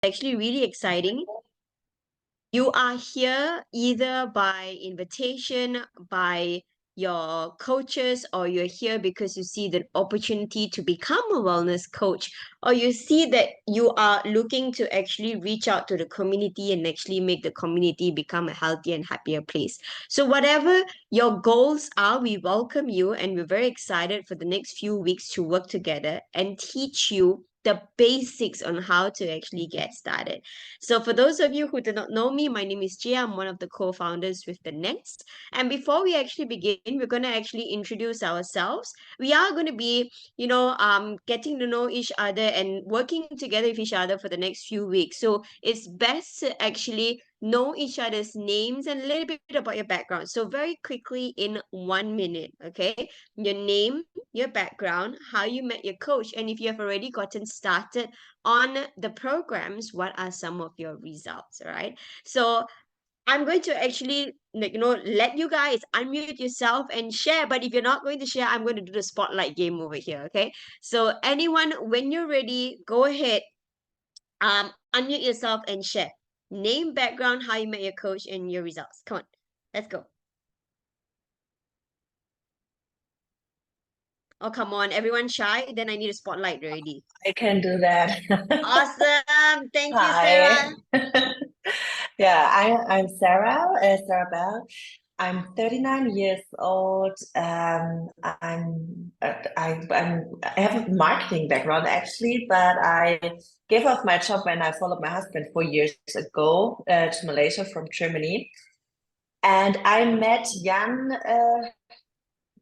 actually really exciting. You are here either by invitation, by your coaches, or you're here because you see the opportunity to become a wellness coach, or you see that you are looking to actually reach out to the community and actually make the community become a healthier and happier place. So, whatever your goals are, we welcome you and we're very excited for the next few weeks to work together and teach you the basics on how to actually get started. So, for those of you who do not know me, my name is Jia. I'm one of the co founders with The Next. And before we actually begin, we're going to actually introduce ourselves. We are going to be, getting to know each other and working together with each other for the next few weeks. So, it's best to actually know each other's names and a little bit about your background. So, very quickly in 1 minute, okay? Your name, your background, how you met your coach, and if you have already gotten started on the programs, what are some of your results? All right. So I'm going to actually let you guys unmute yourself and share. But if you're not going to share, I'm going to do the spotlight game over here. Okay. So anyone, when you're ready, go ahead. Unmute yourself and share. Name, background, how you met your coach, and your results. Come on. Let's go. Oh, come on. Everyone shy? Then I need a spotlight already. I can do that. Awesome. Thank you, Hi. Sarah. Yeah, I'm Sarah, Sarah Bell. I'm 39 years old. I have a marketing background actually, but I gave up my job when I followed my husband 4 years ago to Malaysia from Germany. And I met Yann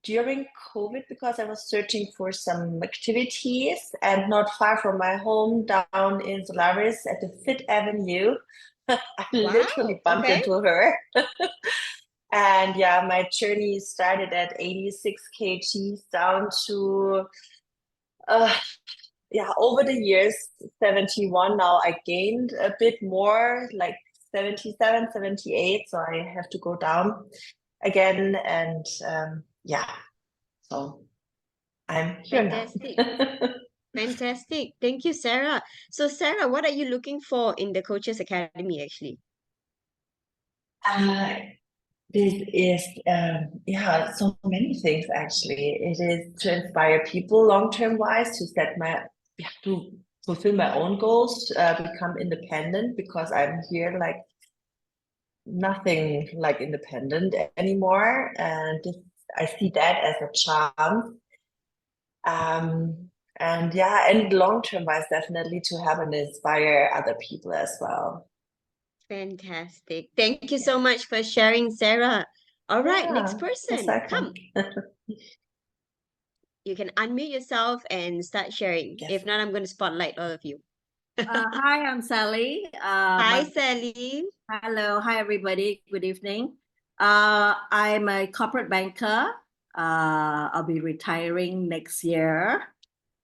during COVID because I was searching for some activities, and not far from my home down in Solaris at the Fit Avenue. I literally bumped Okay. into her. And yeah, my journey started at 86 kgs down to, over the years, 71. Now I gained a bit more, like 77, 78. So I have to go down again. And so I'm here now. Fantastic. Fantastic. Thank you, Sarah. So, Sarah, what are you looking for in the Coaches Academy actually? Uh, this is, so many things actually. It is to inspire people long-term wise, to fulfill my own goals, become independent because I'm here like nothing like independent anymore. And I see that as a chance. And long-term wise, definitely to have and inspire other people as well. Fantastic. Thank you so much for sharing, Sarah. All right, next Yeah, most person. welcome. Come. You can unmute yourself and start sharing. Yes. If not, I'm going to spotlight all of you. Hi, I'm Sally. Hi, Sally. Hello, hi everybody. Good evening. I'm a corporate banker. I'll be retiring next year.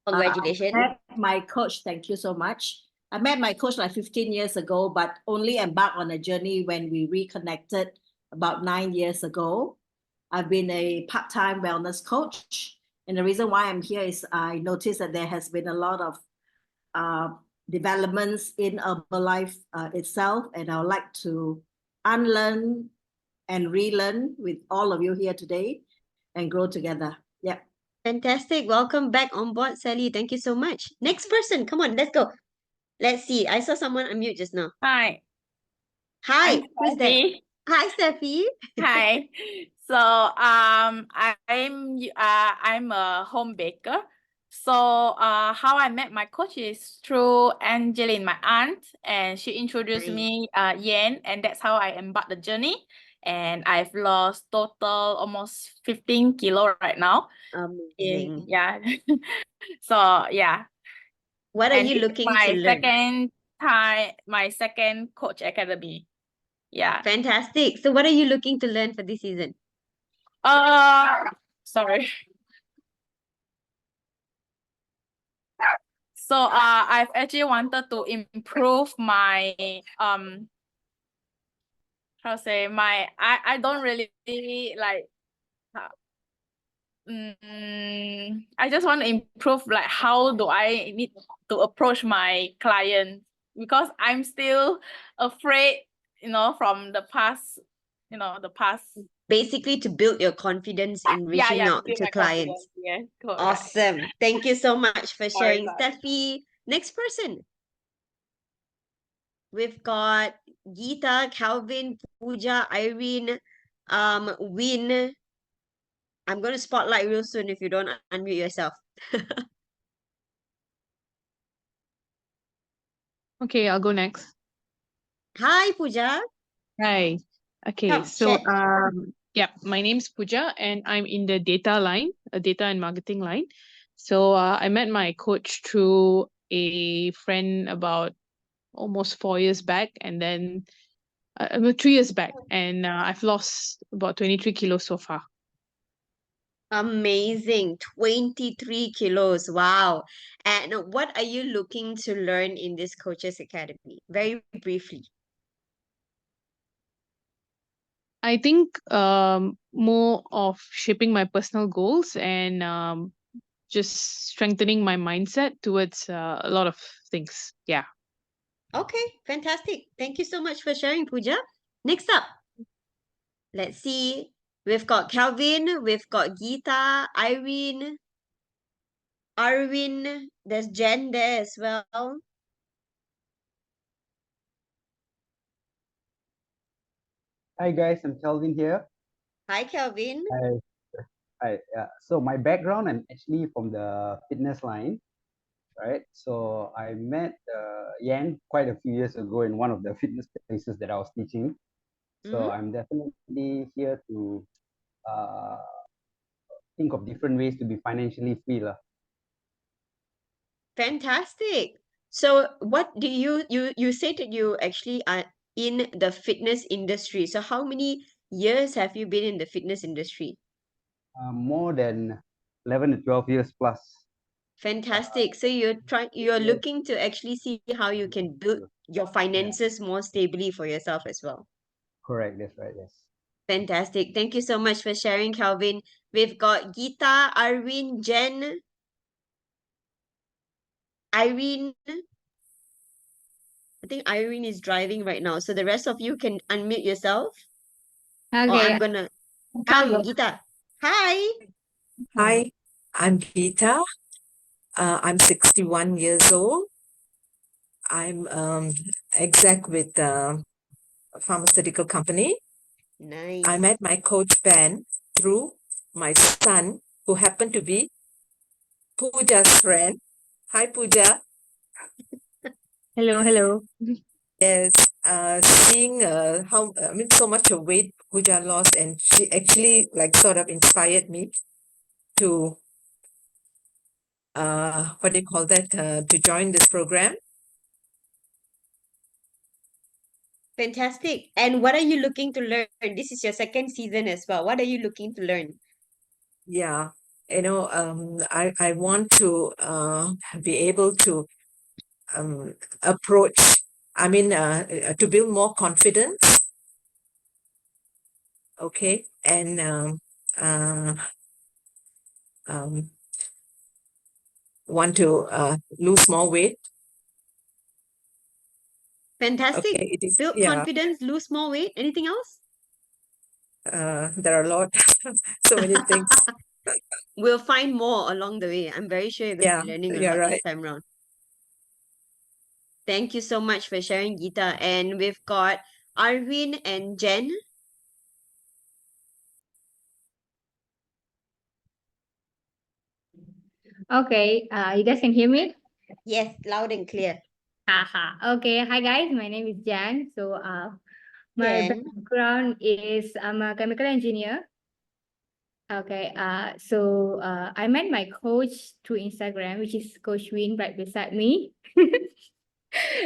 Congratulations. My coach, thank you so much. I met my coach like 15 years ago, but only embarked on a journey when we reconnected about 9 years ago. I've been a part-time wellness coach. And the reason why I'm here is I noticed that there has been a lot of developments in Herbalife itself, and I would like to unlearn and relearn with all of you here today and grow together. Yeah. Fantastic. Welcome back on board, Sally. Thank you so much. Next person. Come on, let's go. Let's see. I saw someone unmute just now. Hi, Hi, I'm who's that? Steffi. Hi, Steffi. Hi. So I'm a home baker. So how I met my coach is through Angeline, my aunt, and she introduced Nice. me Yann, and that's how I embarked the journey. And I've lost total almost 15 kilo right now. Amazing. So yeah. What are And you this is looking to learn? my second coach academy. Yeah. Fantastic. So what are you looking to learn for this season? Sorry. So I've actually wanted to improve my how to say I don't really like I just want to improve like how do I need to approach my clients. because I'm still afraid, from the past, the past. Basically, to build your confidence in reaching Yeah, to out build to my clients. confidence. Yes, correct. Awesome. Thank you so much for Sorry, sharing, Steffi. Next person. We've got Geeta, Calvin, Pooja, Irene, Win. I'm going to spotlight real soon if you don't unmute yourself. Okay, I'll go next. Hi, Pooja. Hi. Okay, Come, so share. yeah, my name's Pooja and I'm in the data line, a data and marketing line. So I met my coach through a friend about almost 4 years back, and then 3 years back, and I've lost about 23 kilos so far. Amazing. 23 kilos. Wow. And what are you looking to learn in this Coaches Academy? Very briefly. I think more of shaping my personal goals and just strengthening my mindset towards a lot of things. Yeah. Okay, fantastic. Thank you so much for sharing, Pooja. Next up, let's see. We've got Calvin, we've got Geeta, Irene, Arvin, there's Jen there as well. Hi guys, I'm Kelvin here. Hi, Calvin. Hi. Hi. Yeah. So my background, I'm actually from the fitness line, right? So I met Yann quite a few years ago in one of the fitness places that I was teaching. So I'm definitely here to think of different ways to be financially free, lah. Fantastic. So what do you said that you actually are in the fitness industry. So how many years have you been in the fitness industry? More than 11 to 12 years plus. Fantastic. So you're Yes. looking to actually see how you can build your finances more stably for yourself as well. Correct. That's right. Yes. Fantastic. Thank you so much for sharing, Calvin. We've got Geeta, Arvin, Jen, Irene. I think Irene is driving right now. So the rest of you can unmute yourself. Or Okay, I'm gonna come, Geeta. Hi. Hi, I'm Geeta. I'm 61 years old. I'm exec with a pharmaceutical company. Nice. I met my coach Ben through my son, who happened to be Pooja's friend. Hi, Pooja. hello. Yes, seeing so much of weight Pooja lost, and she actually sort of inspired me to to join this program. Fantastic. And what are you looking to learn? This is your second season as well. What are you looking to learn? Yeah, I want to be able to approach, to build more confidence, okay, and want to lose more weight. Fantastic. Okay, it is, Build yeah, confidence, lose more weight. Anything else? there are a lot, so many things. We'll find more along the way. I'm very sure you're going to be learning a lot right. this time around. Thank you so much for sharing, Geeta. And we've got Arvin and Jen. Okay, you guys can hear me? Yes, loud and clear. Haha. Okay, hi guys, my name is Jan. So my Jen. background is I'm a chemical engineer. Okay, so I met my coach through Instagram, which is Coach Win right beside me.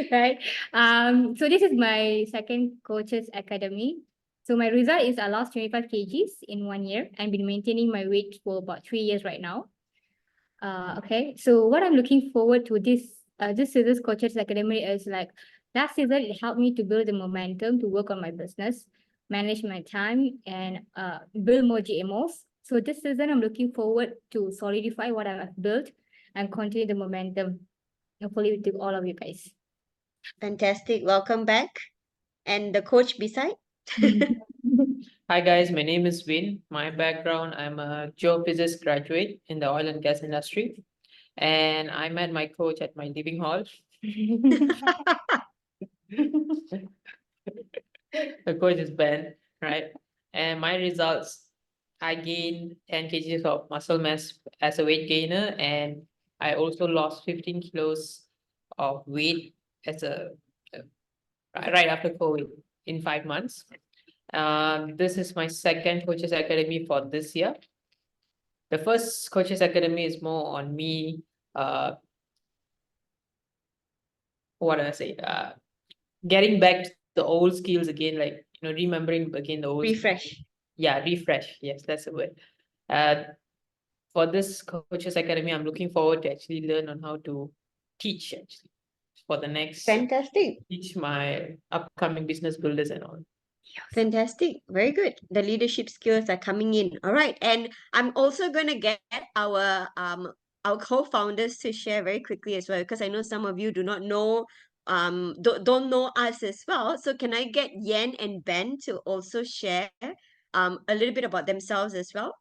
Right. So this is my second coaches academy. So my result is I lost 25 kgs in 1 year and been maintaining my weight for about 3 years right now. Okay, so what I'm looking forward to this season's Coaches Academy is like last season it helped me to build the momentum to work on my business, manage my time, and build more GMOs. So this season I'm looking forward to solidify what I've built and continue the momentum, hopefully with all of you guys. Fantastic. Welcome back. And the coach beside? Hi guys, my name is Vin. My background, I'm a geophysics graduate in the oil and gas industry. And I met my coach at my living hall. The coach is Ben, right? And my results, I gained 10 kgs of muscle mass as a weight gainer, and I also lost 15 kilos of weight as a right after COVID in 5 months. This is my second Coaches Academy for this year. The first Coaches Academy is more on me, what do I say? Getting back to the old skills again, like, remembering again the old Refresh. Yeah, refresh. Yes, that's the word. For this Coaches Academy, I'm looking forward to actually learn on how to teach actually for the next Fantastic. teach my upcoming business builders and all. Fantastic. Very good. The leadership skills are coming in. All right. And I'm also going to get our co-founders to share very quickly as well, because I know some of you do not know don't know us as well. So can I get Yann and Ben to also share a little bit about themselves as well?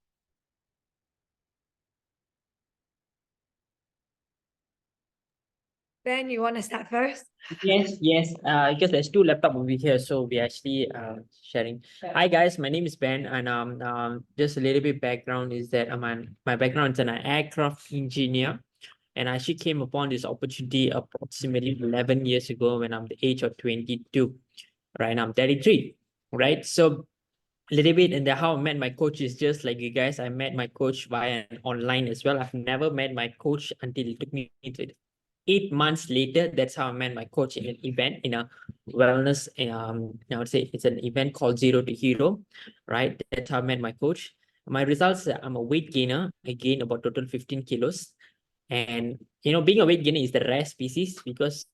Ben, you want to start first? Yes. Because there's two laptops over here, so we actually sharing. Hi guys, my name is Ben, and just a little bit background is that my background is an aircraft engineer, and I actually came upon this opportunity approximately 11 years ago when I'm the age of 22. Right now I'm 33. Right, so a little bit, and then how I met my coach is just like you guys. I met my coach via online as well. I've never met my coach until it took me to 8 months later. That's how I met my coach in an event, in a wellness, I would say it's an event called Zero to Hero, right? That's how I met my coach. My results, I'm a weight gainer. I gained about total 15 kilos. And, being a weight gainer is the rare species, because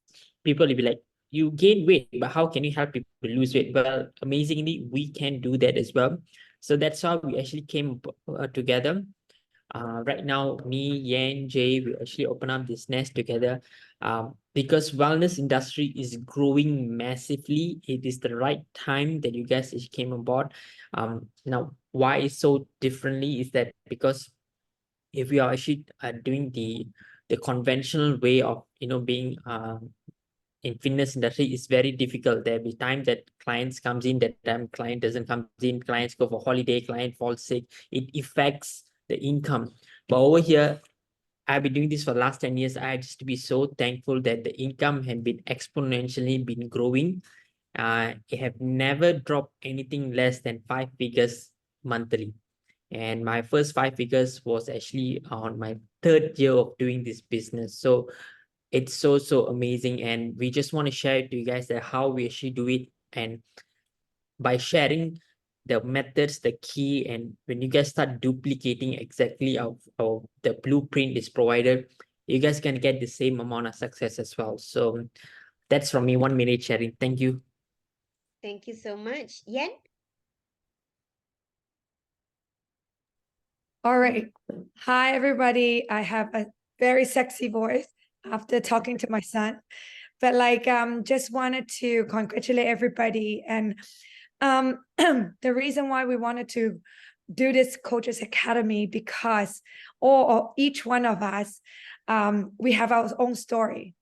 people will be like, you gain weight, but how can you help people lose weight? Well, amazingly, we can do that as well. So that's how we actually came together. Right now, me, Yan, Jay, we actually open up this nest together because wellness industry is growing massively. It is the right time that you guys came on board. Now, why it's so differently is that because if we are actually doing the conventional way of being in fitness industry, is very difficult. There'll be time that clients comes in, that time client doesn't come in, clients go for holiday, client falls sick, it affects the income. But over here, I've been doing this for the last 10 years. I just to be so thankful that the income has been exponentially been growing. It have never dropped anything less than 5 figures monthly. And my first 5 figures was actually on my 3rd year of doing this business. So it's so amazing, and we just want to share it to you guys that how we actually do it, and by sharing the methods, the key, and when you guys start duplicating exactly how the blueprint is provided, you guys can get the same amount of success as well. So that's from me, 1 minute sharing. Thank you. Thank you so much. Yan? All right. Hi, everybody. I have a very sexy voice after talking to my son, but just wanted to congratulate everybody. And the reason why we wanted to do this Coaches Academy, because each one of us, we have our own story.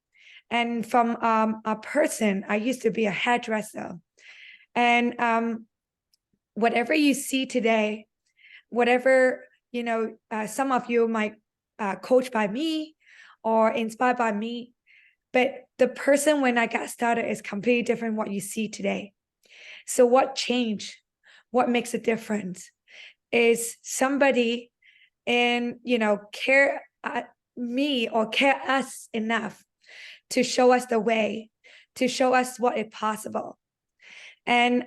And from a person, I used to be a hairdresser, and whatever you see today, whatever some of you might coached by me or inspired by me, but the person when I got started is completely different what you see today. So what changed? What makes a difference is somebody care me or care us enough to show us the way, to show us what is possible. And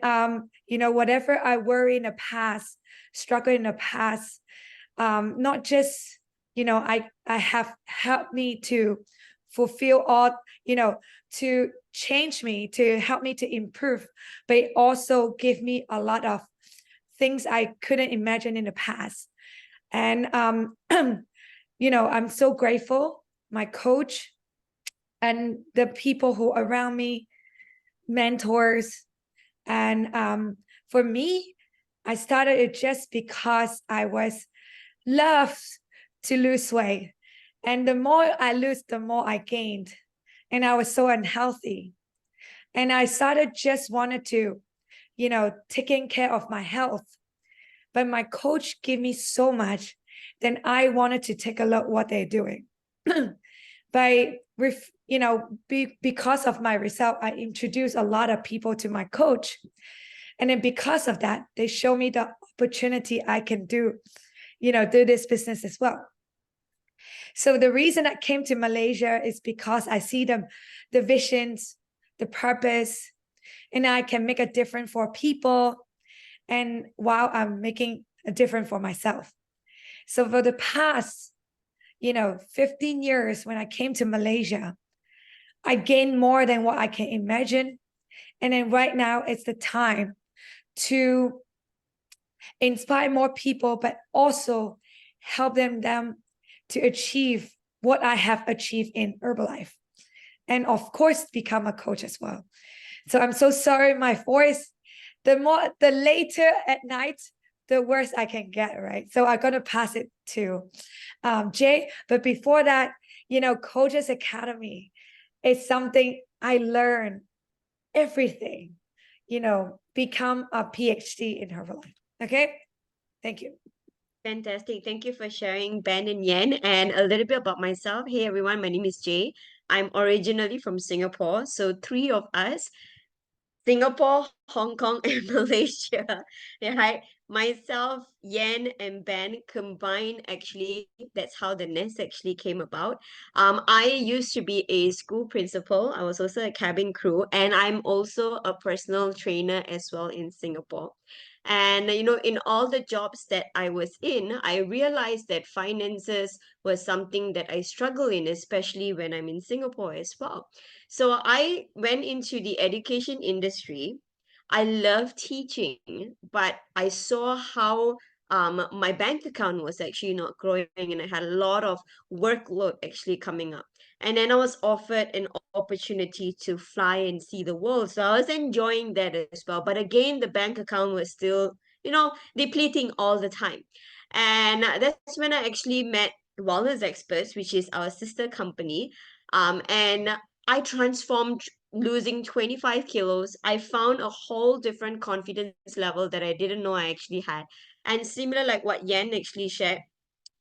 whatever I worry in the past, struggle in the past, not just I have helped me to fulfill all, to change me, to help me to improve, but it also give me a lot of things I couldn't imagine in the past. And I'm so grateful. My coach, and the people who are around me, mentors. And for me, I started it just because I was loved to lose weight. And the more I lose, the more I gained. And I was so unhealthy. And I started just wanted to, taking care of my health. But my coach gave me so much, then I wanted to take a look what they're doing. Because of my result, I introduced a lot of people to my coach. And then because of that, they show me the opportunity I can do this business as well. So the reason I came to Malaysia is because I see the visions, the purpose, and I can make a difference for people. And while I'm making a difference for myself. So for the past, 15 years, when I came to Malaysia, I gained more than what I can imagine. And then right now it's the time to inspire more people, but also help them to achieve what I have achieved in Herbalife. And of course, become a coach as well. So I'm so sorry, my voice, the later at night, the worse I can get, right? So I'm going to pass it to Jay. But before that, Coaches Academy is something I learned everything, become a PhD in Herbalife. Okay? Thank you. Fantastic. Thank you for sharing, Ben and Yan. And a little bit about myself. Hey, everyone. My name is Jay. I'm originally from Singapore. So three of us, Singapore, Hong Kong, and Malaysia. Right? Myself, Yan, and Ben combined, actually, that's how the nest actually came about. I used to be a school principal. I was also a cabin crew, and I'm also a personal trainer as well in Singapore. And in all the jobs that I was in, I realized that finances was something that I struggle in, especially when I'm in Singapore as well. So I went into the education industry. I love teaching, but I saw how my bank account was actually not growing, and I had a lot of workload actually coming up. And then I was offered an opportunity to fly and see the world. So I was enjoying that as well. But again, the bank account was still, depleting all the time. And that's when I actually met Wellness Experts, which is our sister company. And I transformed losing 25 kilos. I found a whole different confidence level that I didn't know I actually had. And similar like what Yan actually shared,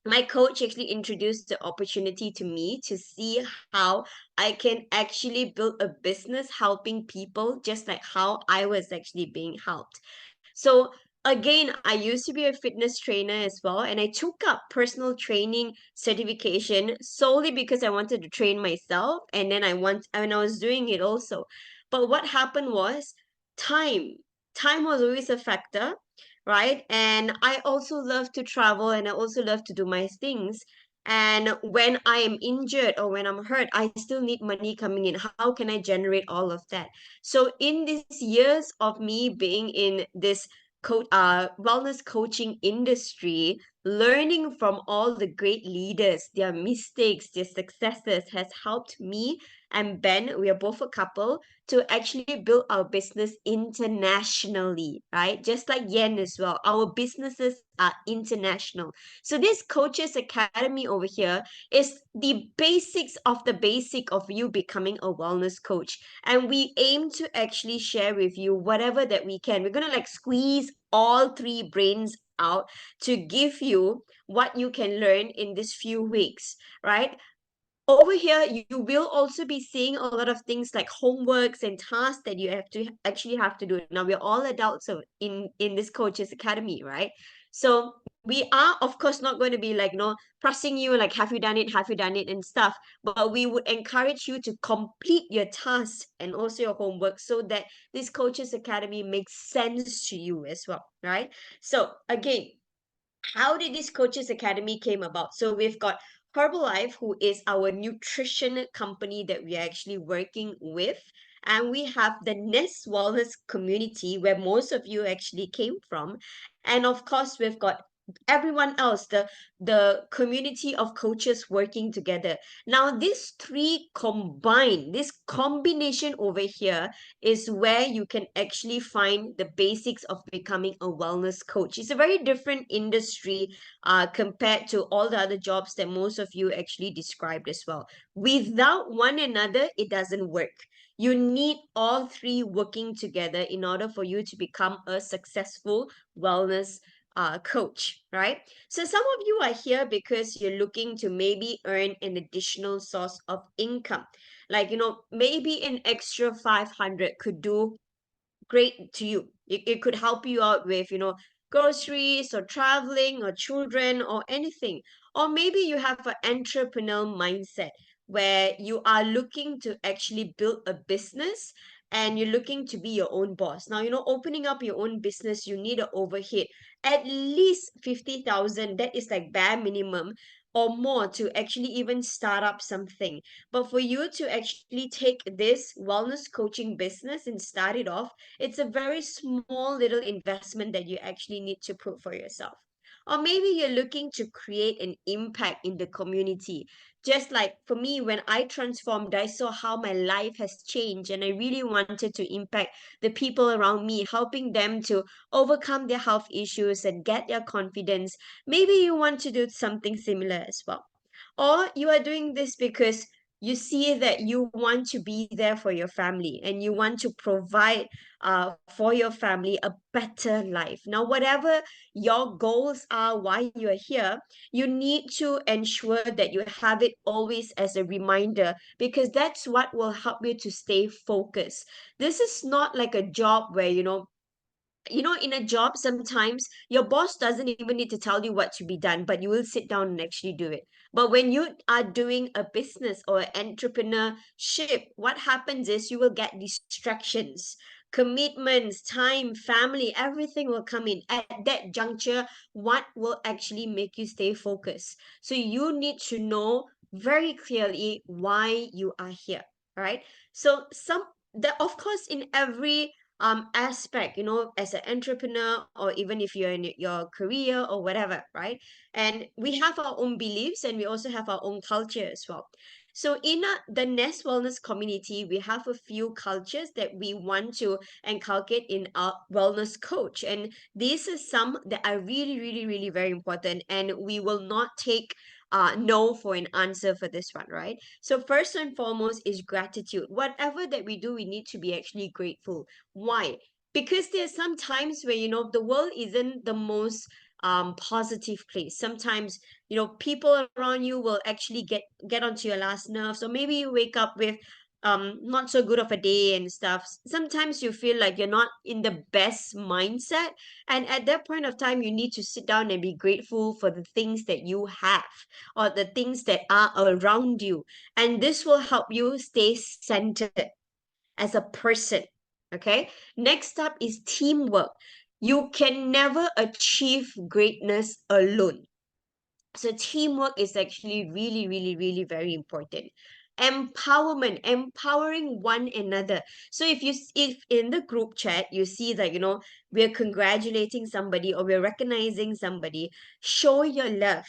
my coach actually introduced the opportunity to me to see how I can actually build a business helping people just like how I was actually being helped. So again, I used to be a fitness trainer as well, and I took up personal training certification solely because I wanted to train myself, and then I was doing it also. But what happened was time. Time was always a factor, right? And I also love to travel, and I also love to do my things. And when I am injured or when I'm hurt, I still need money coming in. How can I generate all of that? So in these years of me being in this wellness coaching industry, learning from all the great leaders, their mistakes, their successes has helped me and Ben, we are both a couple, to actually build our business internationally, right? Just like Yan as well. Our businesses are international. So this Coaches Academy over here is the basics of the basic of you becoming a wellness coach. And we aim to actually share with you whatever that we can. We're going to squeeze all three brains out to give you what you can learn in these few weeks, right? Over here, you will also be seeing a lot of things like homeworks and tasks that you have to do. Now we're all adults, so in this Coaches Academy, right? So we are of course not going to be pressing you like have you done it and stuff, but we would encourage you to complete your tasks and also your homework so that this Coaches Academy makes sense to you as well, right? So again, how did this Coaches Academy came about? So we've got Herbalife, who is our nutrition company that we are actually working with. And we have the Nest Wellness community where most of you actually came from. And of course, we've got everyone else, the community of coaches working together. Now these three combined, this combination over here is where you can actually find the basics of becoming a wellness coach. It's a very different industry compared to all the other jobs that most of you actually described as well. Without one another, it doesn't work. You need all three working together in order for you to become a successful wellness coach, right? So some of you are here because you're looking to maybe earn an additional source of income. Like, maybe an extra 500 could do great to you. It could help you out with, groceries or traveling or children or anything. Or maybe you have an entrepreneurial mindset where you are looking to actually build a business and you're looking to be your own boss. Now, opening up your own business, you need an overhead at least 50,000. That is like bare minimum or more to actually even start up something. But for you to actually take this wellness coaching business and start it off, it's a very small little investment that you actually need to put for yourself. Or maybe you're looking to create an impact in the community. Just like for me, when I transformed, I saw how my life has changed, and I really wanted to impact the people around me, helping them to overcome their health issues and get their confidence. Maybe you want to do something similar as well. Or you are doing this because you see that you want to be there for your family and you want to provide for your family a better life. Now, whatever your goals are while you are here, you need to ensure that you have it always as a reminder, because that's what will help you to stay focused. This is not like a job where, in a job, sometimes your boss doesn't even need to tell you what to be done, but you will sit down and actually do it. But when you are doing a business or entrepreneurship, what happens is you will get distractions, commitments, time, family, everything will come in at that juncture. What will actually make you stay focused? So you need to know very clearly why you are here, right? So of course, in every aspect, as an entrepreneur, or even if you're in your career or whatever, right? And we have our own beliefs and we also have our own culture as well. So in the Nest Wellness community, we have a few cultures that we want to inculcate in our wellness coach, and these are some that are really, really, really very important, and we will not take no for an answer for this one, right? So first and foremost is gratitude. Whatever that we do, we need to be actually grateful. Why? Because there's some times where, the world isn't the most positive place. Sometimes, people around you will actually get onto your last nerves, or maybe you wake up with not so good of a day and stuff. Sometimes you feel like you're not in the best mindset, and at that point of time you need to sit down and be grateful for the things that you have, or the things that are around you, and this will help you stay centered as a person. Okay, next up is teamwork. You can never achieve greatness alone. So teamwork is actually really, really, really very important. Empowerment, empowering one another. So if in the group chat you see that, we're congratulating somebody or we're recognizing somebody, show your love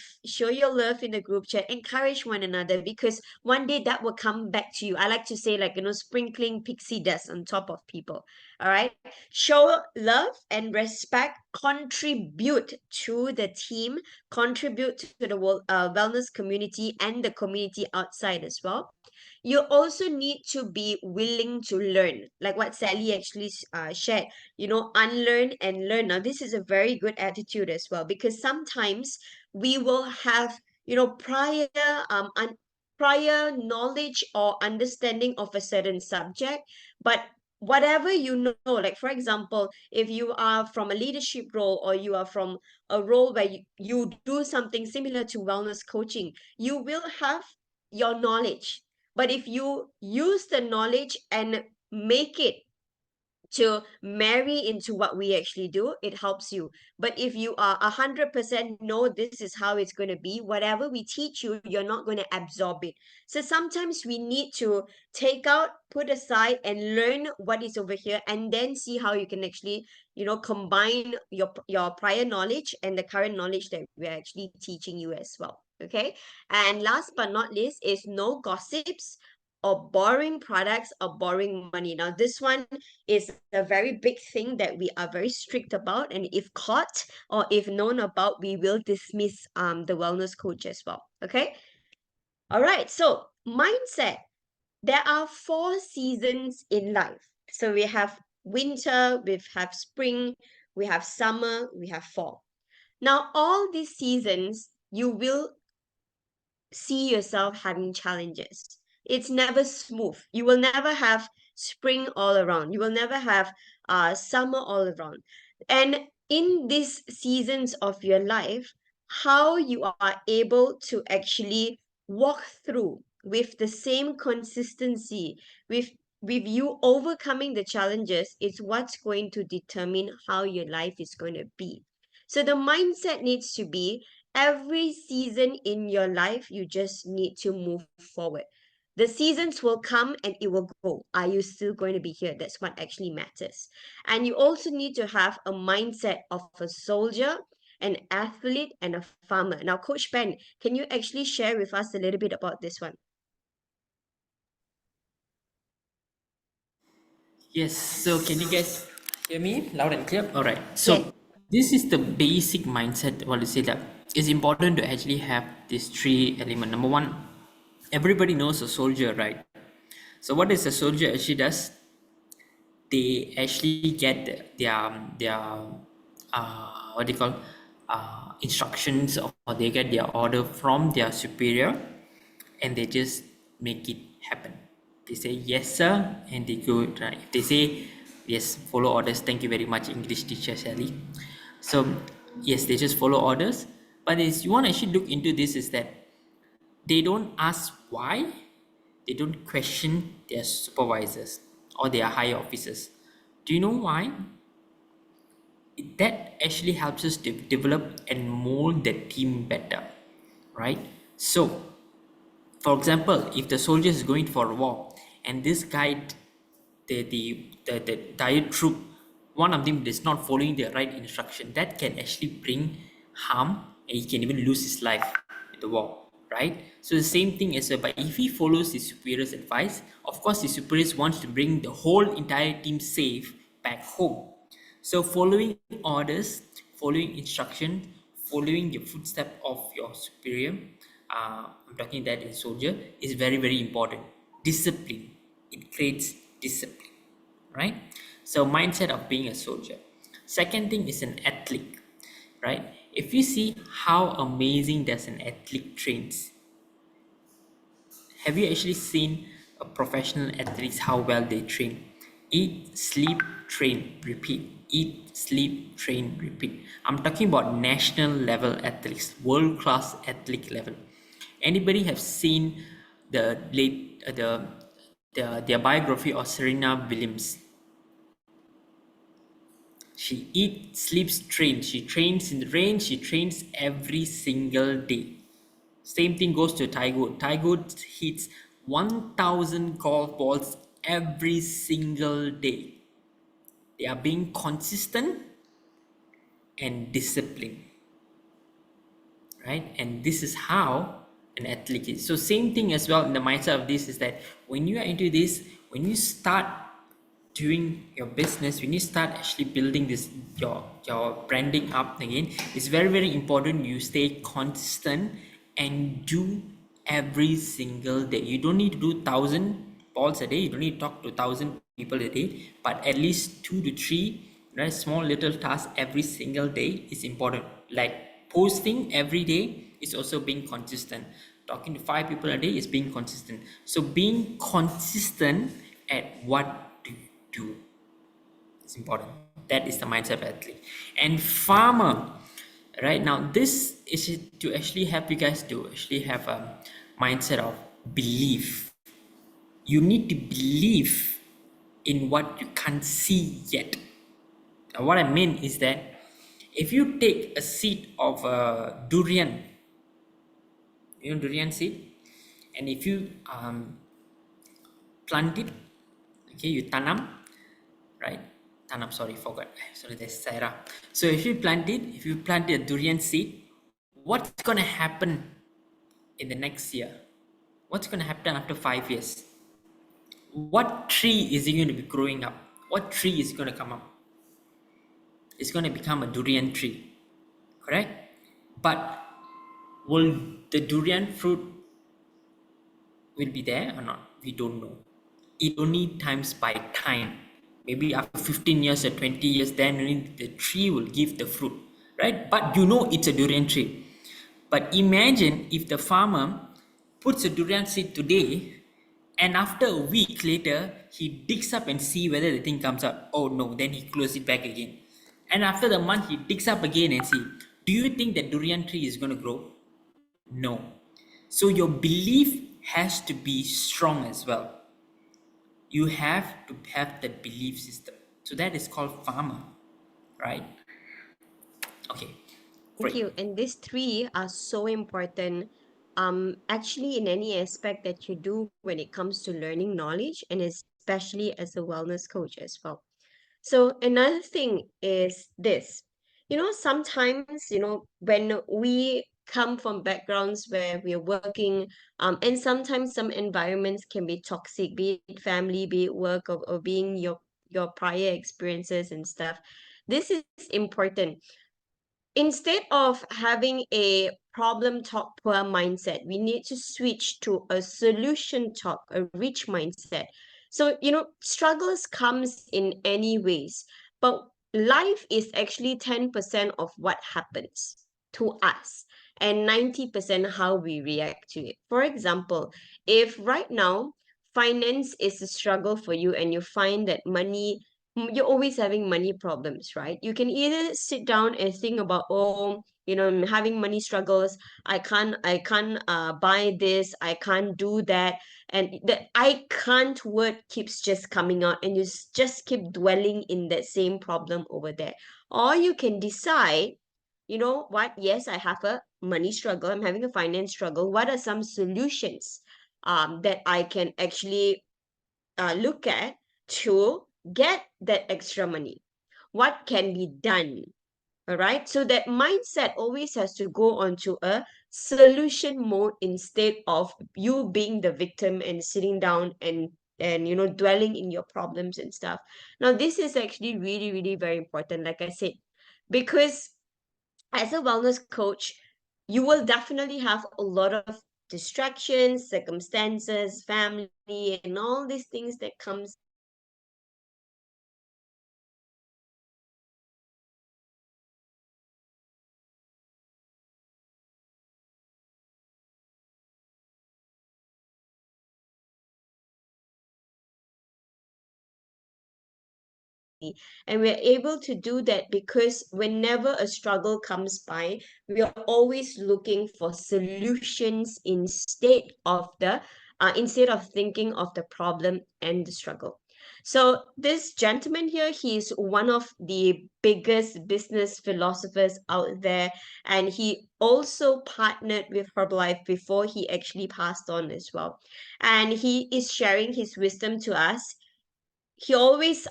in the group chat, encourage one another, because one day that will come back to you. I like to say, like, sprinkling pixie dust on top of people. All right, show love and respect, contribute to the team, contribute to the wellness community and the community outside as well. You also need to be willing to learn, like what Sally actually shared, unlearn and learn. Now this is a very good attitude as well, because sometimes we will have, prior knowledge or understanding of a certain subject, but whatever like for example, if you are from a leadership role, or you are from a role where you do something similar to wellness coaching, you will have your knowledge. But if you use the knowledge and make it to marry into what we actually do, it helps you. But if you are 100% no, this is how it's going to be, whatever we teach you, you're not going to absorb it. So sometimes we need to take out, put aside, and learn what is over here, and then see how you can actually, combine your prior knowledge and the current knowledge that we're actually teaching you as well. Okay. And last but not least is no gossips or borrowing products or borrowing money. Now, this one is a very big thing that we are very strict about, and if caught or if known about, we will dismiss the wellness coach as well. Okay. All right. So mindset. There are 4 seasons in life. So we have winter, we have spring, we have summer, we have fall. Now, all these seasons, you will see yourself having challenges. It's never smooth. You will never have spring all around. You will never have summer all around. And in these seasons of your life, how you are able to actually walk through with the same consistency, with you overcoming the challenges, is what's going to determine how your life is going to be. So the mindset needs to be, every season in your life, you just need to move forward. The seasons will come and it will go. Are you still going to be here? That's what actually matters. And you also need to have a mindset of a soldier, an athlete, and a farmer. Now, Coach Ben, can you actually share with us a little bit about this one? Yes, so can you guys hear me loud and clear? All right. So Yes. this is the basic mindset. What to say that it's important to actually have these 3 elements. Number 1, everybody knows a soldier, right? So what is a soldier actually does? They actually get their what do you call instructions, or they get their order from their superior, and they just make it happen. They say yes sir, and they go. If they say yes, follow orders, thank you very much, English teacher Sally. So yes, they just follow orders. But if you want to actually look into this, is that they don't ask why, they don't question their supervisors or their higher officers. Do you know why? That actually helps us to develop and mold the team better, right? So for example, if the soldier is going for a war, and this guy, the entire troop, one of them is not following the right instruction, that can actually bring harm, and he can even lose his life in the war, right? So the same thing is, but if he follows his superior's advice, of course his superiors wants to bring the whole entire team safe back home. So following orders, following instruction, following the footstep of your superior, I'm talking that in soldier, is very, very important. Discipline, it creates discipline, right? So mindset of being a soldier. Second thing is an athlete, right? If you see how amazing does an athlete trains, have you actually seen a professional athletes, how well they train? Eat, sleep, train, repeat. Eat, sleep, train, repeat. I'm talking about national level athletes, world class athlete level. Anybody have seen the late their biography of Serena Williams? She eats, sleeps, trains. She trains in the rain. She trains every single day. Same thing goes to Tiger Woods. Tiger Woods hits 1,000 golf balls every single day. They are being consistent and disciplined, right? And this is how an athlete is. So same thing as well in the mindset of this is that when you are into this, when you start doing your business, when you start actually building this your branding up again, it's very, very important you stay consistent and do every single day. You don't need to do 1,000 balls a day, you don't need to talk to 1,000 people a day, but at least 2 to 3 right, small little tasks every single day is important. Like posting every day is also being consistent. Talking to 5 people a day is being consistent. So being consistent at what you do is important. That is the mindset of athlete. And farmer, right now, this is to actually help you guys to actually have a mindset of belief. You need to believe in what you can't see yet. And what I mean is that if you take a seed of a durian, durian seed, and if you plant it, okay, you tanam, right? Tanam, sorry, forgot. Sorry, there's Sarah. So if you plant a durian seed, what's gonna happen in the next year? What's gonna happen after 5 years? What tree is it going to be growing up? What tree is going to come up? It's going to become a durian tree, correct? But will the durian fruit will be there or not? We don't know. It only times by time. Maybe after 15 years or 20 years, then only the tree will give the fruit, right? But you know it's a durian tree. But imagine if the farmer puts a durian seed today, and after a week later, he digs up and see whether the thing comes up. Oh no, then he closes it back again. And after the month, he digs up again and see. Do you think that durian tree is going to grow? No. So your belief has to be strong as well. You have to have that belief system. So that is called farmer, right? Okay. Thank Great. you. And these three are so important, actually in any aspect that you do when it comes to learning knowledge, and especially as a wellness coach as well. So another thing is this, sometimes, when we come from backgrounds where we are working, and sometimes some environments can be toxic, be it family, be it work, or being your prior experiences and stuff. This is important. Instead of having a problem talk poor mindset, we need to switch to a solution talk, a rich mindset. So, struggles comes in any ways, but life is actually 10% of what happens to us and 90% how we react to it. For example, if right now finance is a struggle for you and you find that you're always having money problems, right? You can either sit down and think about, oh, I'm having money struggles. I can't buy this. I can't do that. And the I can't word keeps just coming out, and you just keep dwelling in that same problem over there. Or you can decide, you know what? Yes, I have a money struggle. I'm having a finance struggle. What are some solutions that I can actually look at to get that extra money? What can be done? All right. So that mindset always has to go onto a solution mode instead of you being the victim and sitting down and dwelling in your problems and stuff. Now, this is actually really, really very important, like I said, because as a wellness coach, you will definitely have a lot of distractions, circumstances, family, and all these things that comes and we're able to do that because whenever a struggle comes by, we are always looking for solutions instead of thinking of the problem and the struggle. So this gentleman here, he's one of the biggest business philosophers out there, and he also partnered with Herbalife before he actually passed on as well. And he is sharing his wisdom to us. He always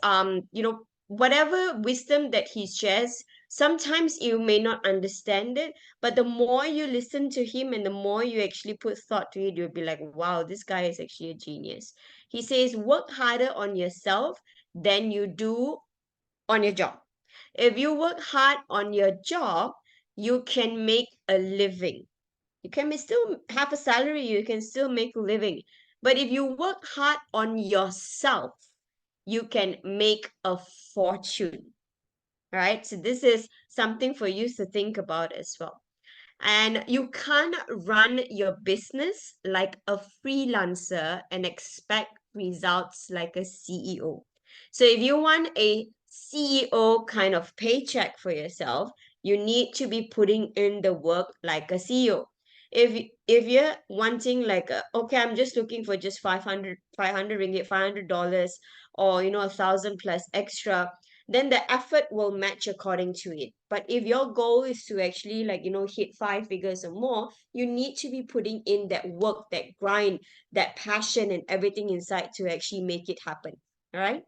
whatever wisdom that he shares, sometimes you may not understand it, but the more you listen to him and the more you actually put thought to it, you'll be like, wow, this guy is actually a genius. He says work harder on yourself than you do on your job. If you work hard on your job, you can make a living. You can still have a salary, you can still make a living. But if you work hard on yourself, you can make a fortune, right? So this is something for you to think about as well. And you can't run your business like a freelancer and expect results like a CEO. So if you want a CEO kind of paycheck for yourself, you need to be putting in the work like a CEO. If you're wanting like okay, I'm just looking for just 500 ringgit, $500 or 1,000 plus extra, then the effort will match according to it. But if your goal is to actually hit 5 figures or more, you need to be putting in that work, that grind, that passion and everything inside to actually make it happen. All right.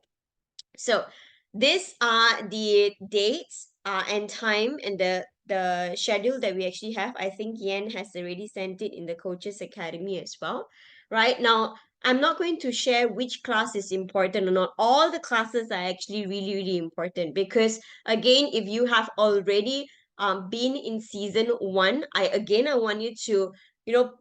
So these are the dates and time and the schedule that we actually have. I think Yan has already sent it in the Coaches Academy as well. Right now, I'm not going to share which class is important or not. All the classes are actually really, really important because again, if you have already been in season 1, I want you to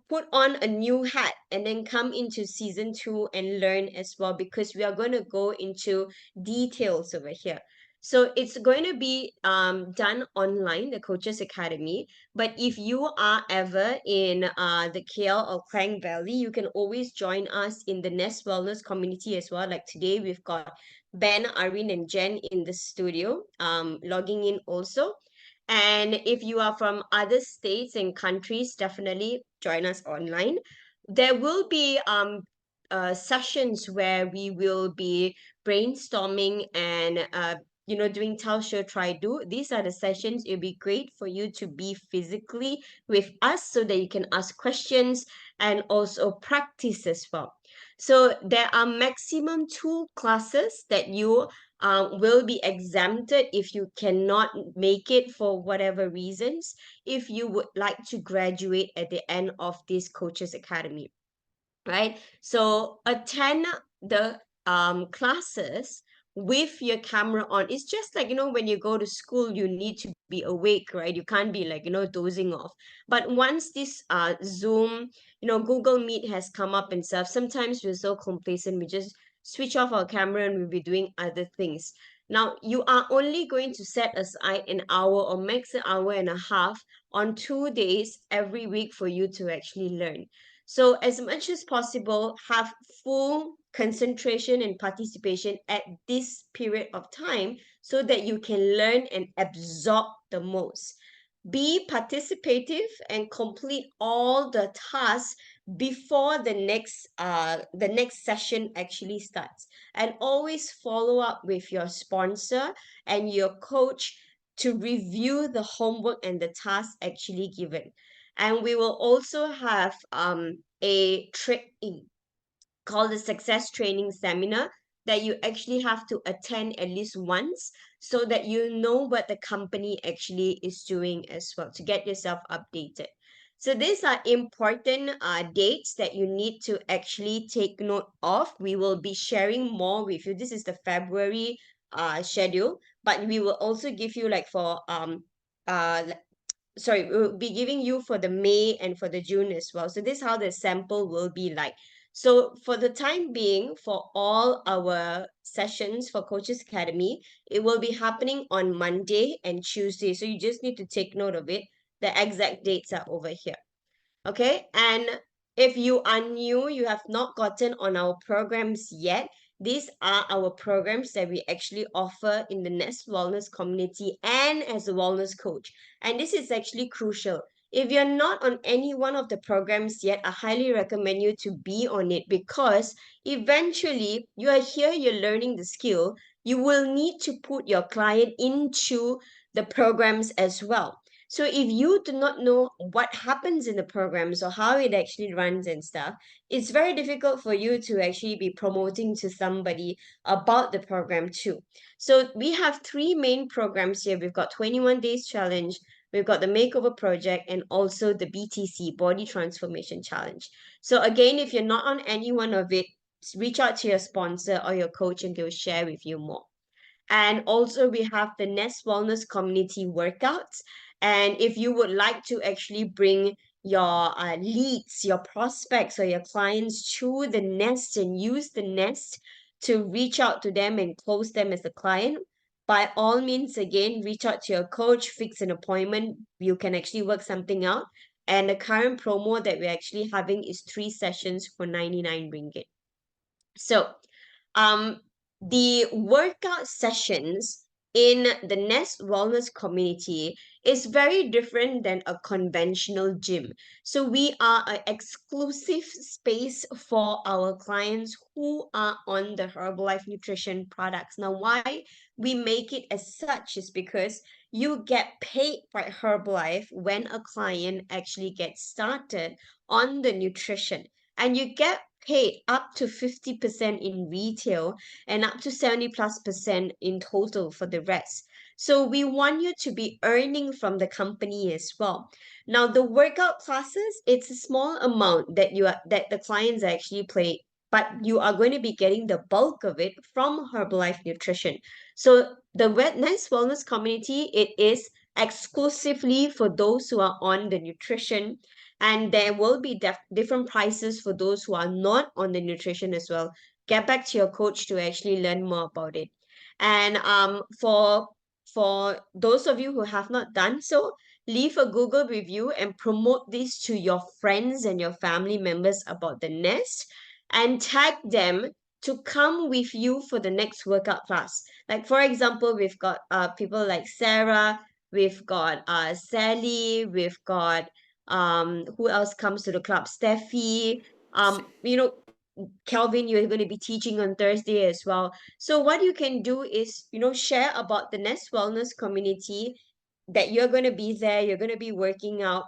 put on a new hat and then come into season 2 and learn as well, because we are going to go into details over here. So it's going to be done online, the Coaches Academy. But if you are ever in the KL or Klang Valley, you can always join us in the Nest Wellness community as well. Like today, we've got Ben, Arvin, and Jen in the studio logging in also. And if you are from other states and countries, definitely join us online. There will be sessions where we will be brainstorming and doing tell, show, try, do. These are the sessions. It'll be great for you to be physically with us so that you can ask questions and also practice as well. So there are maximum 2 classes that you will be exempted if you cannot make it for whatever reasons, if you would like to graduate at the end of this Coaches Academy, right? So attend the classes with your camera on. It's just like when you go to school, you need to be awake, right? You can't be like dozing off. But once this Zoom, Google Meet has come up and stuff, sometimes we're so complacent, we just switch off our camera and we'll be doing other things. Now you are only going to set aside an hour or max an hour and a half on 2 days every week for you to actually learn. So as much as possible, have full concentration and participation at this period of time so that you can learn and absorb the most. Be participative and complete all the tasks before the next session actually starts. And always follow up with your sponsor and your coach to review the homework and the tasks actually given. And we will also have a training called the Success Training Seminar that you actually have to attend at least once so that you know what the company actually is doing as well to get yourself updated. So these are important dates that you need to actually take note of. We will be sharing more with you. This is the February schedule, but we will also give you like for sorry, we'll be giving you for the May and for the June as well. So this is how the sample will be like. So for the time being, for all our sessions for Coaches Academy, it will be happening on Monday and Tuesday. So you just need to take note of it. The exact dates are over here. Okay, and if you are new, you have not gotten on our programs yet, these are our programs that we actually offer in the Nest Wellness community and as a wellness coach. And this is actually crucial. If you're not on any one of the programs yet, I highly recommend you to be on it, because eventually you are here, you're learning the skill, you will need to put your client into the programs as well. So if you do not know what happens in the programs or how it actually runs and stuff, it's very difficult for you to actually be promoting to somebody about the program too. So we have 3 main programs here. We've got 21 Days Challenge, we've got the Makeover Project, and also the BTC, Body Transformation Challenge. So again, if you're not on any one of it, reach out to your sponsor or your coach and they'll share with you more. And also we have the Nest Wellness community workouts. And if you would like to actually bring your leads, your prospects or your clients to the Nest and use the Nest to reach out to them and close them as a client, by all means, again, reach out to your coach, fix an appointment. You can actually work something out. And the current promo that we're actually having is 3 sessions for 99 ringgit. So the workout sessions in the Nest Wellness community is very different than a conventional gym. So we are an exclusive space for our clients who are on the Herbalife nutrition products. Now, why we make it as such is because you get paid by Herbalife when a client actually gets started on the nutrition, and you get paid up to 50% in retail and up to 70+% in total for the rest. So we want you to be earning from the company as well. Now the workout classes, it's a small amount that that the clients actually pay, but you are going to be getting the bulk of it from Herbalife Nutrition. So the Nice Wellness community, it is exclusively for those who are on the nutrition, and there will be different prices for those who are not on the nutrition as well. Get back to your coach to actually learn more about it. And for those of you who have not done so, leave a Google review and promote this to your friends and your family members about the Nest, and tag them to come with you for the next workout class. Like for example, we've got people like Sarah, we've got Sally, we've got who else comes to the club? Steffi, you know, Kelvin, you're going to be teaching on Thursday as well. So what you can do is, share about the Nest Wellness community, that you're going to be there, you're going to be working out,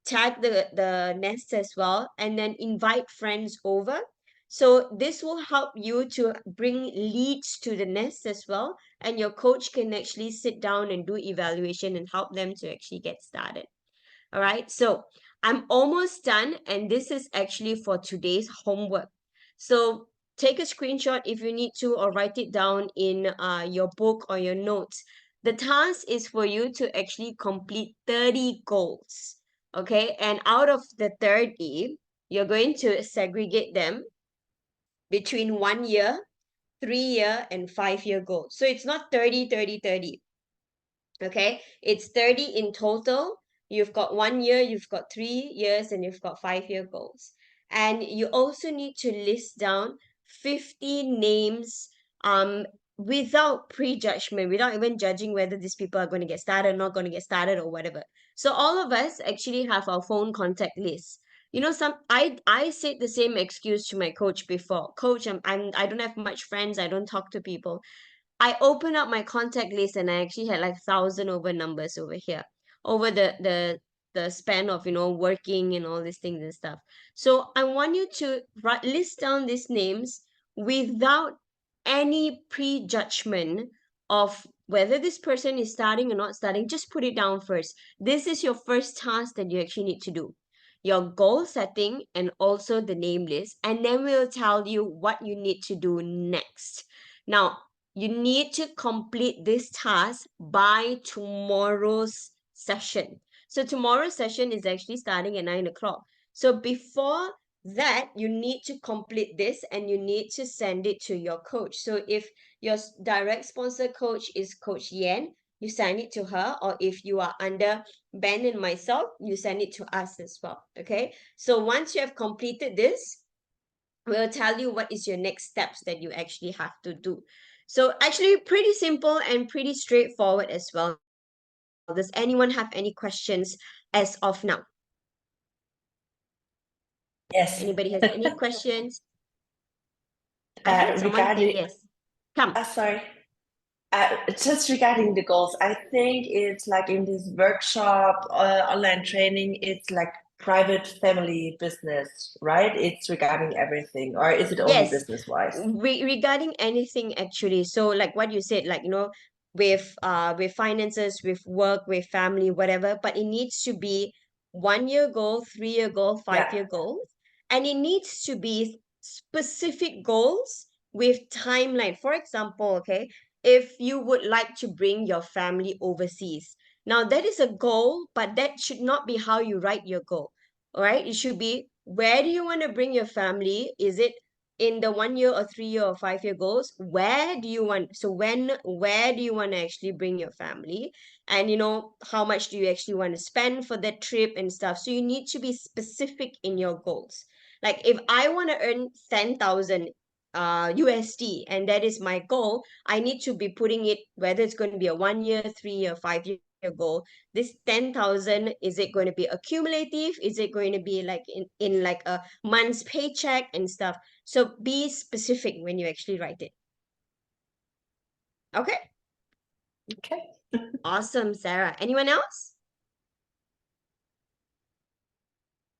tag the Nest as well, and then invite friends over. So this will help you to bring leads to the Nest as well, and your coach can actually sit down and do evaluation and help them to actually get started. All right, so I'm almost done, and this is actually for today's homework. So take a screenshot if you need to, or write it down in your book or your notes. The task is for you to actually complete 30 goals, okay? And out of the 30, you're going to segregate them between 1 year, 3 year, and 5 year goals. So it's not 30, 30, 30. Okay, it's 30 in total. You've got 1 year, you've got 3 years, and you've got 5 year goals. And you also need to list down 50 names without prejudgment, without even judging whether these people are going to get started or not going to get started or whatever. So all of us actually have our phone contact list. I said the same excuse to my coach before. Coach, I don't have much friends, I don't talk to people. I opened up my contact list and I actually had like 1,000 over numbers over here, over the span of working and all these things and stuff. So I want you to list down these names without any prejudgment of whether this person is starting or not starting. Just put it down first. This is your first task that you actually need to do. Your goal setting and also the name list, and then we'll tell you what you need to do next. Now, you need to complete this task by tomorrow's session. So tomorrow's session is actually starting at 9 o'clock. So before that, you need to complete this and you need to send it to your coach. So if your direct sponsor coach is Coach Yann, you send it to her, or if you are under Ben and myself, you send it to us as well. Okay. So once you have completed this, we'll tell you what is your next steps that you actually have to do. So actually pretty simple and pretty straightforward as well. Does anyone have any questions as of now? Yes. Anybody has any questions? I heard someone say Regarding, yes. Come. sorry. Just regarding the goals, I think it's like in this workshop, online training, it's like private family business, right? It's regarding everything, or is it only Yes, business-wise? regarding anything actually. So like what you said, like with finances, with work, with family, whatever, but it needs to be 1 year goal, 3 year goal, 5 year goals, and it needs to be specific goals with timeline. For example, okay, if you would like to bring your family overseas, now that is a goal, but that should not be how you write your goal. All right, it should be, where do you want to bring your family? Is it in the 1 year or 3 year or 5 year goals? Where do you want, so where do you want to actually bring your family? And how much do you actually want to spend for that trip and stuff? So you need to be specific in your goals. Like if I want to earn 10,000 USD, and that is my goal. I need to be putting it, whether it's going to be a 1 year, 3 year, 5 year goal. This 10,000, is it going to be accumulative? Is it going to be like in like a month's paycheck and stuff? So be specific when you actually write it. Okay. Okay. Awesome, Sarah. Anyone else?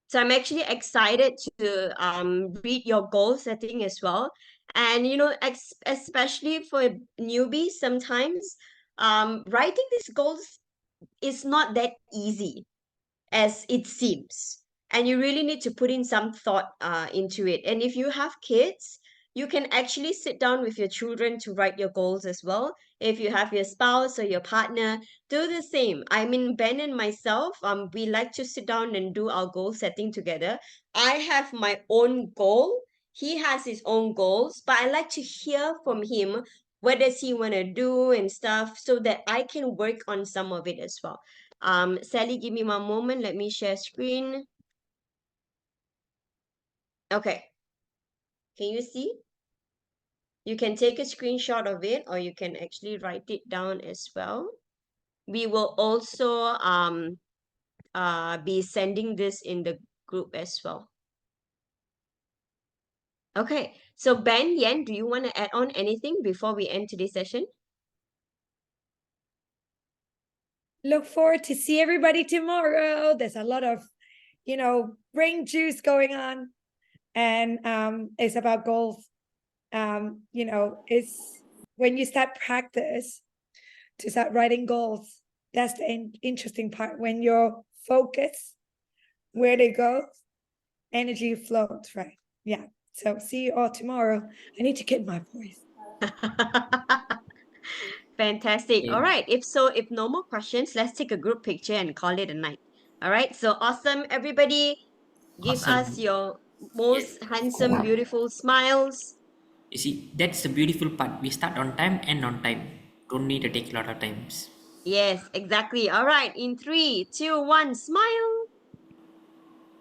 So I'm actually excited to read your goal setting as well. And you know, especially for newbies, sometimes writing these goals is not that easy as it seems. And you really need to put in some thought into it. And if you have kids, you can actually sit down with your children to write your goals as well. If you have your spouse or your partner, do the same. I mean, Ben and myself, we like to sit down and do our goal setting together. I have my own goal. He has his own goals, but I like to hear from him. What does he want to do and stuff, so that I can work on some of it as well. Sally, give me one moment. Let me share screen. Okay. Can you see? You can take a screenshot of it, or you can actually write it down as well. We will also be sending this in the group as well. Okay. So Ben, Yan, do you want to add on anything before we end today's session? Look forward to see everybody tomorrow. There's a lot of, brain juice going on, and it's about goals. It's when you start practice to start writing goals. That's the interesting part. When you're focused, where they go, energy flows, right? Yeah. So see you all tomorrow. I need to get my voice. Fantastic. Yeah. All right. If no more questions, let's take a group picture and call it a night. All right. So awesome, everybody. Give us Awesome. your most handsome, beautiful smiles. You see, that's the beautiful part. We start on time and on time. Don't need to take a lot of times. Yes, exactly. All right. In 3, 2, 1, smile.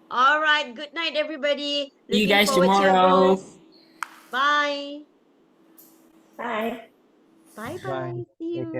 All right. Good night, everybody. See you Looking guys forward to your tomorrow. goals. Bye. Bye. Bye Bye. bye. See Take you. care.